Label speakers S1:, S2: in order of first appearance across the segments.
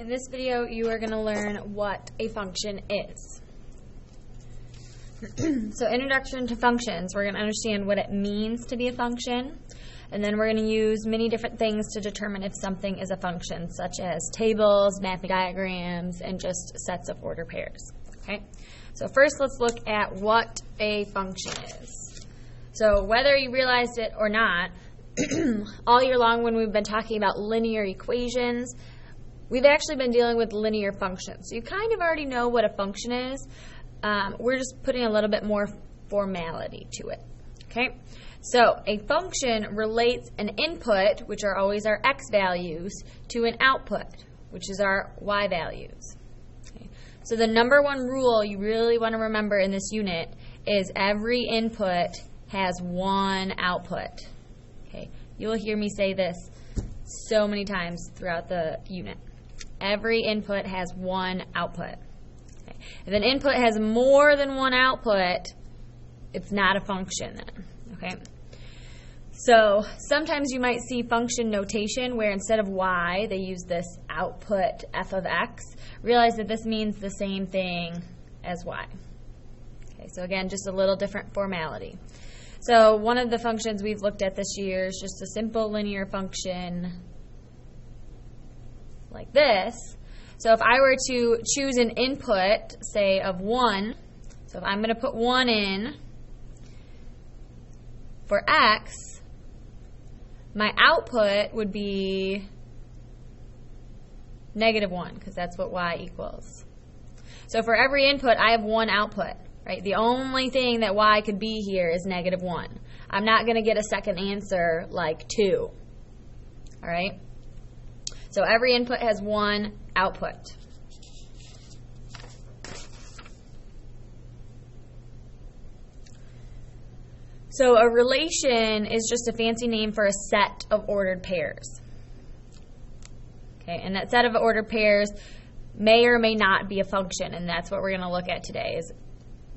S1: In this video, you are going to learn what a function is. So, introduction to functions, we're going to understand what it means to be a function, and then we're going to use many different things to determine if something is a function, such as tables, mapping diagrams, and just sets of ordered pairs. Okay? So first, let's look at what a function is. So whether you realized it or not, all year long when we've been talking about linear equations, we've actually been dealing with linear functions. So you kind of already know what a function is. We're just putting a little bit more formality to it. Okay? So a function relates an input, which are always our x values, to an output, which is our y values. Okay? So the number one rule you really want to remember in this unit is every input has one output. Okay? You'll hear me say this so many times throughout the unit. Every input has one output. Okay. If an input has more than one output, it's not a function then. Okay. So sometimes you might see function notation where instead of y, they use this output f of x. Realize that this means the same thing as y. Okay, so again, just a little different formality. So one of the functions we've looked at this year is just a simple linear function like this. So if I were to choose an input, say of 1, so if I'm going to put 1 in for x, my output would be -1, because that's what y equals. So for every input, I have one output, right? The only thing that y could be here is -1. I'm not going to get a second answer like 2. All right? So every input has one output. So a relation is just a fancy name for a set of ordered pairs. Okay, and that set of ordered pairs may or may not be a function, and that's what we're going to look at today. Is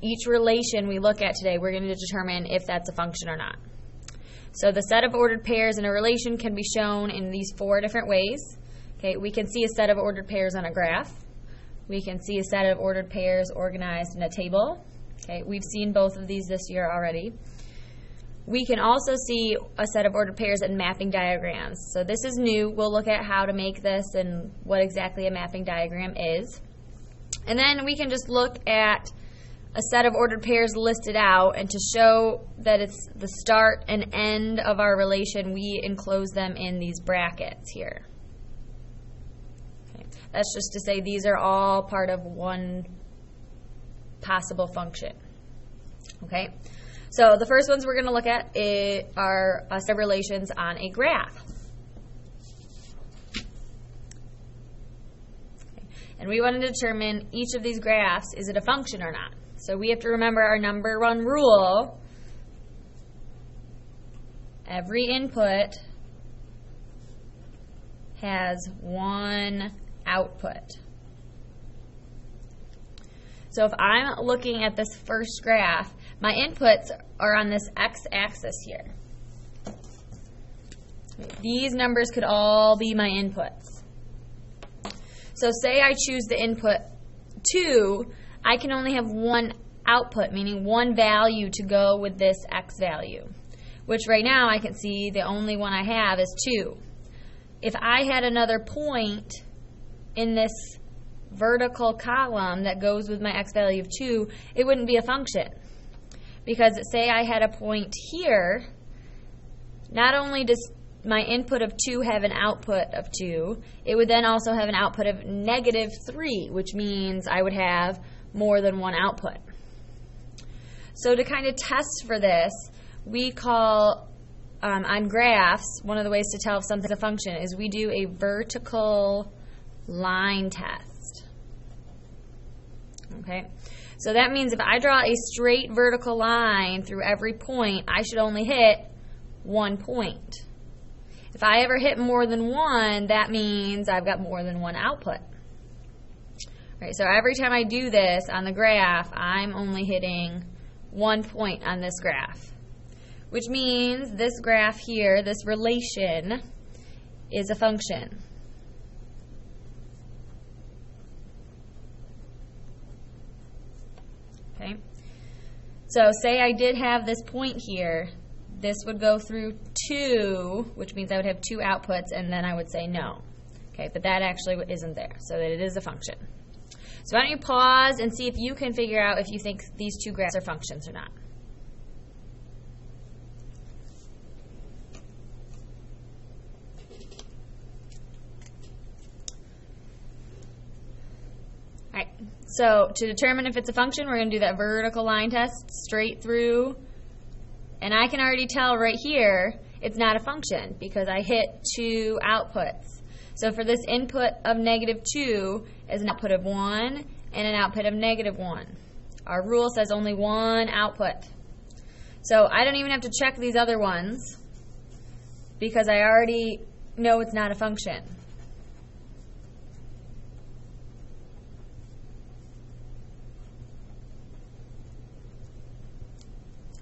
S1: each relation we look at today, we're going to determine if that's a function or not. So the set of ordered pairs in a relation can be shown in these 4 different ways. Okay, we can see a set of ordered pairs on a graph. We can see a set of ordered pairs organized in a table. Okay, we've seen both of these this year already. We can also see a set of ordered pairs in mapping diagrams. So this is new. We'll look at how to make this and what exactly a mapping diagram is. And then we can just look at a set of ordered pairs listed out, and to show that it's the start and end of our relation, we enclose them in these brackets here. Okay. That's just to say these are all part of one possible function. Okay. So the first ones we're going to look at are a set of relations on a graph. Okay. And we want to determine each of these graphs, is it a function or not? So we have to remember our number one rule. Every input has one output. So if I'm looking at this first graph, my inputs are on this x-axis here. These numbers could all be my inputs. So say I choose the input 2, I can only have one output, meaning one value to go with this x value, which right now I can see the only one I have is 2. If I had another point in this vertical column that goes with my x value of 2, it wouldn't be a function. Because say I had a point here, not only does my input of 2 have an output of 2, it would then also have an output of -3, which means I would have more than one output. So to kind of test for this, we call, on graphs, one of the ways to tell if something's a function is we do a vertical line test. Okay? So that means if I draw a straight vertical line through every point, I should only hit one point. If I ever hit more than one, that means I've got more than one output. Right, so every time I do this on the graph, I'm only hitting one point on this graph, which means this graph here, this relation, is a function. Okay. So say I did have this point here. This would go through 2, which means I would have 2 outputs, and then I would say no. Okay, but that actually isn't there, so that it is a function. So why don't you pause and see if you can figure out if you think these 2 graphs are functions or not. All right, so to determine if it's a function, we're going to do that vertical line test straight through. And I can already tell right here it's not a function because I hit 2 outputs. So for this input of -2 is an output of 1 and an output of -1. Our rule says only 1 output. So I don't even have to check these other ones because I already know it's not a function.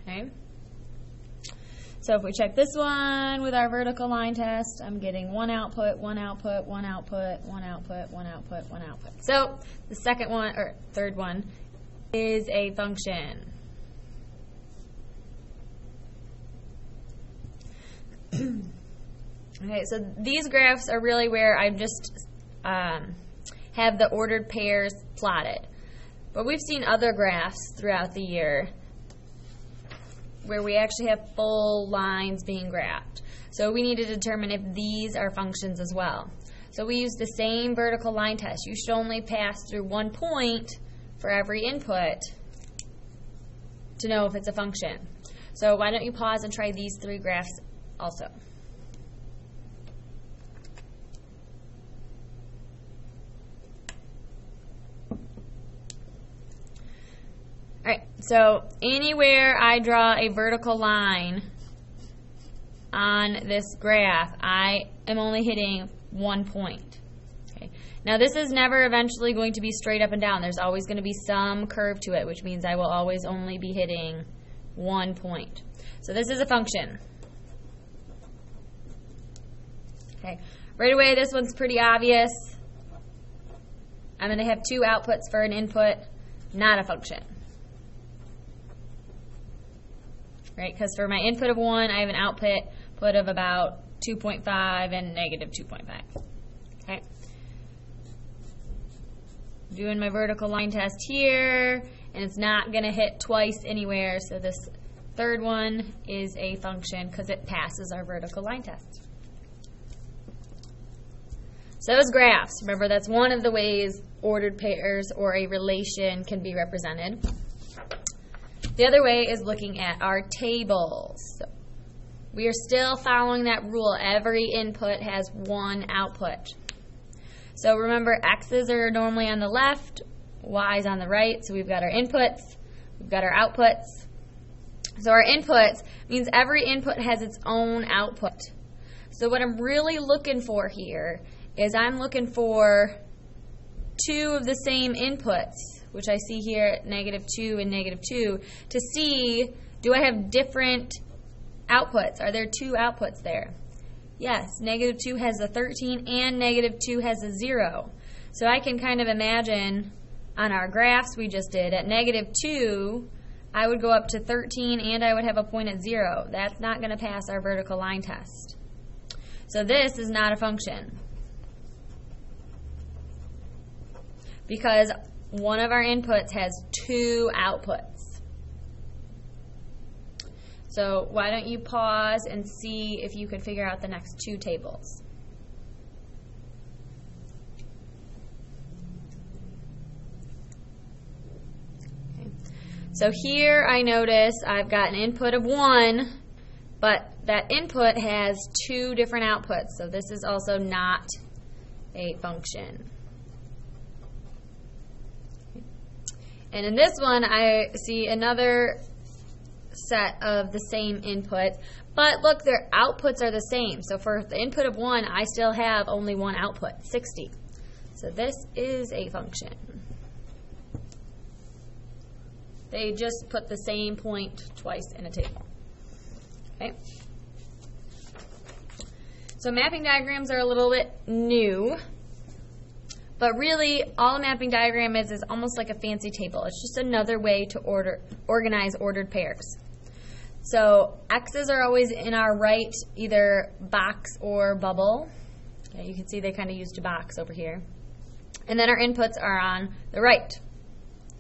S1: Okay. So if we check this one with our vertical line test, I'm getting 1 output, 1 output, 1 output, 1 output, 1 output, 1 output. So the second one, or third one, is a function. Okay, so these graphs are really where I just have the ordered pairs plotted. But we've seen other graphs throughout the year where we actually have full lines being graphed. So we need to determine if these are functions as well. So we use the same vertical line test. You should only pass through 1 point for every input to know if it's a function. So why don't you pause and try these 3 graphs also. Alright, so anywhere I draw a vertical line on this graph, I am only hitting 1 point. Okay. Now this is never eventually going to be straight up and down. There's always going to be some curve to it, which means I will always only be hitting 1 point. So this is a function. Okay. Right away, this one's pretty obvious. I'm going to have 2 outputs for an input, not a function. Right, because for my input of 1, I have an output of about 2.5 and -2.5. Okay. Doing my vertical line test here, and it's not going to hit twice anywhere, so this third one is a function because it passes our vertical line test. So those graphs, remember that's one of the ways ordered pairs or a relation can be represented. The other way is looking at our tables. So we are still following that rule. Every input has 1 output. So remember, X's are normally on the left, Y's on the right. So we've got our inputs, we've got our outputs. So our inputs means every input has its own output. So what I'm really looking for here is I'm looking for 2 of the same inputs, which I see here at -2 and -2, to see, do I have different outputs? Are there 2 outputs there? Yes, -2 has a 13 and -2 has a 0. So I can kind of imagine on our graphs we just did, at -2, I would go up to 13 and I would have a point at 0. That's not going to pass our vertical line test. So this is not a function, because one of our inputs has 2 outputs. So why don't you pause and see if you can figure out the next 2 tables. Okay. So here I notice I've got an input of 1, but that input has 2 different outputs. So this is also not a function. And in this one, I see another set of the same inputs. But look, their outputs are the same. So for the input of 1, I still have only 1 output, 60. So this is a function. They just put the same point twice in a table. Okay. So mapping diagrams are a little bit new. But really, all a mapping diagram is almost like a fancy table. It's just another way to organize ordered pairs. So X's are always in our right, either box or bubble. Okay, you can see they kind of used a box over here. And then our inputs are on the right.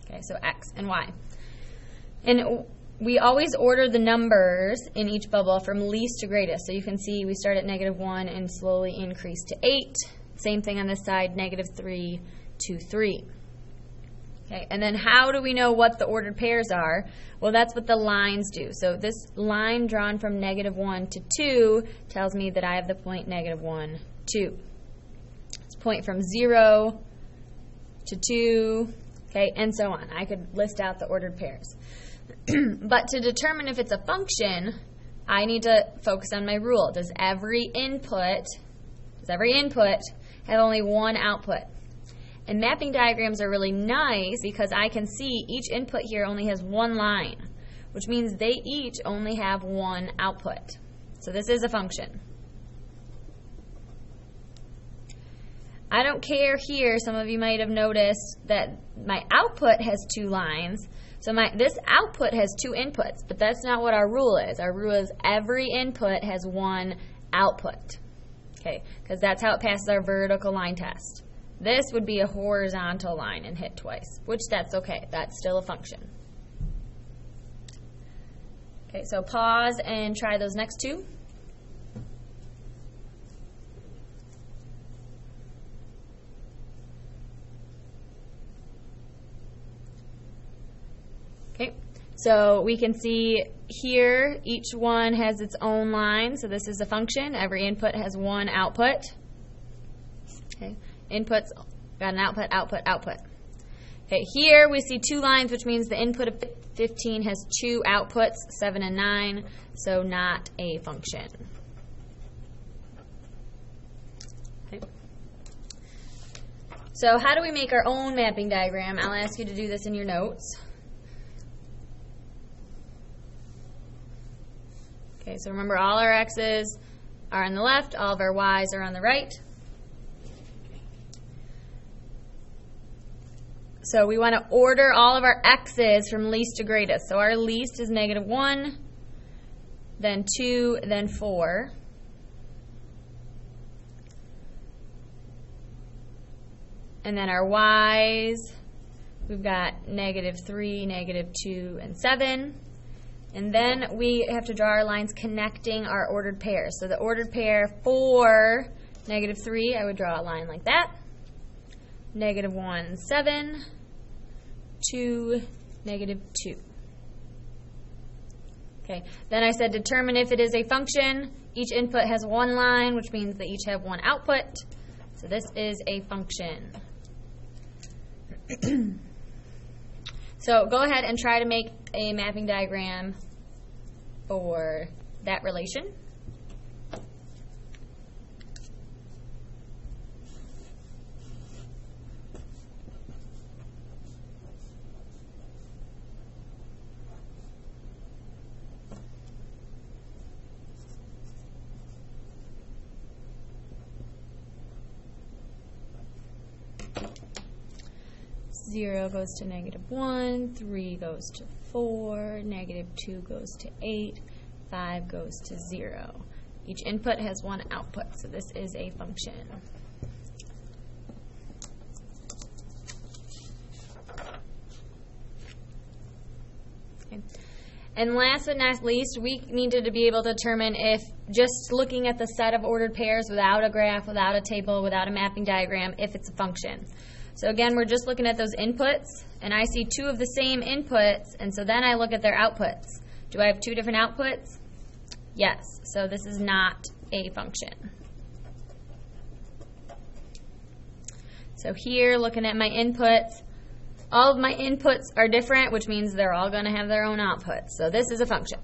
S1: Okay, so X and Y. And we always order the numbers in each bubble from least to greatest. So you can see we start at -1 and slowly increase to 8. Same thing on this side, -3 to 3. Okay, and then how do we know what the ordered pairs are? Well, that's what the lines do. So this line drawn from -1 to 2 tells me that I have the point -1, 2. It's point from 0 to 2, okay, and so on. I could list out the ordered pairs. But to determine if it's a function, I need to focus on my rule. Does every input have only one output? And mapping diagrams are really nice because I can see each input here only has one line, which means they each only have one output. So this is a function. I don't care here, some of you might have noticed that my output has 2 lines. So this output has 2 inputs, but that's not what our rule is. Our rule is every input has one output. Okay, because that's how it passes our vertical line test. This would be a horizontal line and hit twice, which that's okay. That's still a function. Okay, so pause and try those next 2. Okay, so we can see here each one has its own line. So this is a function. Every input has one output. Okay, inputs got an output, output, output. Okay, here we see 2 lines, which means the input of 15 has 2 outputs, 7 and 9, so not a function. Okay. So how do we make our own mapping diagram? I'll ask you to do this in your notes. Okay, so remember all our X's are on the left, all of our Y's are on the right. So we want to order all of our X's from least to greatest. So our least is -1, then 2, then 4. And then our Y's, we've got -3, -2, and 7. And then we have to draw our lines connecting our ordered pairs. So the ordered pair for -3, I would draw a line like that. -1, 7, 2, -2. Okay, then I said determine if it is a function. Each input has one line, which means they each have one output. So this is a function. So go ahead and try to make a mapping diagram for that relation. Zero goes to -1, 3 goes to 4, -2 goes to 8, 5 goes to 0. Each input has one output, so this is a function. Okay. And last but not least, we needed to be able to determine if just looking at the set of ordered pairs without a graph, without a table, without a mapping diagram, if it's a function. So again, we're just looking at those inputs, and I see 2 of the same inputs, and so then I look at their outputs. Do I have 2 different outputs? Yes, so this is not a function. So here, looking at my inputs, all of my inputs are different, which means they're all going to have their own outputs. So this is a function.